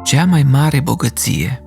Cea mai mare bogăție.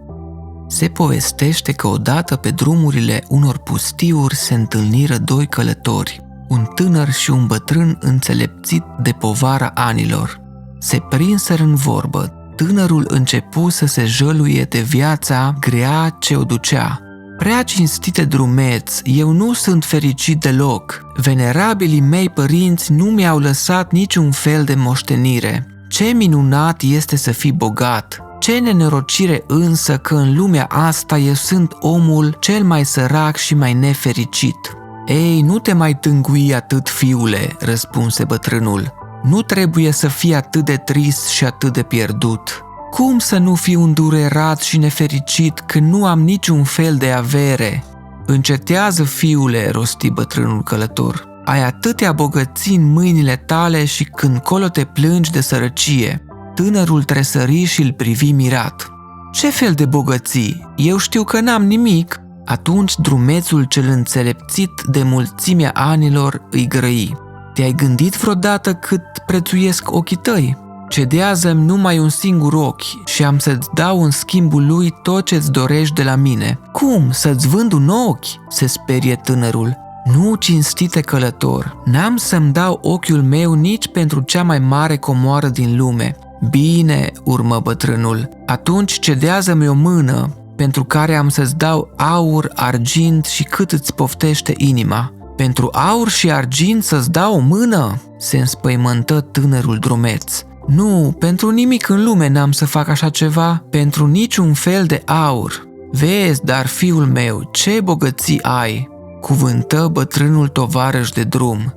Se povestește că odată pe drumurile unor pustiuri se întâlniră doi călători, un tânăr și un bătrân înțelepțit de povara anilor. Se prinseră în vorbă. Tânărul începu să se jăluie de viața grea ce o ducea. Prea cinstite drumeți, eu nu sunt fericit deloc. Venerabilii mei părinți nu mi-au lăsat niciun fel de moștenire. Ce minunat este să fii bogat! Ce nenorocire însă că în lumea asta eu sunt omul cel mai sărac și mai nefericit. Ei, nu te mai tângui atât, fiule, răspunse bătrânul. Nu trebuie să fii atât de trist și atât de pierdut. Cum să nu fiu îndurerat și nefericit când nu am niciun fel de avere? Încetează, fiule, rosti bătrânul călător. Ai atâtea bogății în mâinile tale și când colo te plângi de sărăcie. Tânărul tresări și îl privi mirat. Ce fel de bogății? Eu știu că n-am nimic. Atunci drumețul cel înțelepțit de mulțimea anilor îi grăi. Te-ai gândit vreodată cât prețuiesc ochii tăi? Cedează-mi numai un singur ochi și am să-ți dau în schimbul lui tot ce-ți dorești de la mine. Cum? Să-ți vând un ochi? Se sperie tânărul. Nu, cinstite călător, n-am să-mi dau ochiul meu nici pentru cea mai mare comoară din lume. Bine, urmă bătrânul, atunci cedează-mi o mână, pentru care am să-ți dau aur, argint și cât îți poftește inima. Pentru aur și argint să-ți dau o mână? Se înspăimântă tânărul drumeț. Nu, pentru nimic în lume n-am să fac așa ceva, pentru niciun fel de aur. Vezi, dar fiul meu, ce bogății ai, cuvântă bătrânul tovarăș de drum.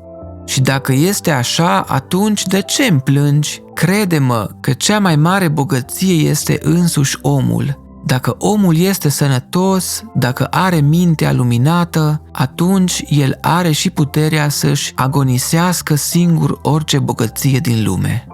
Și dacă este așa, atunci de ce îmi plângi? Crede-mă că cea mai mare bogăție este însuși omul. Dacă omul este sănătos, dacă are mintea luminată, atunci el are și puterea să-și agonisească singur orice bogăție din lume.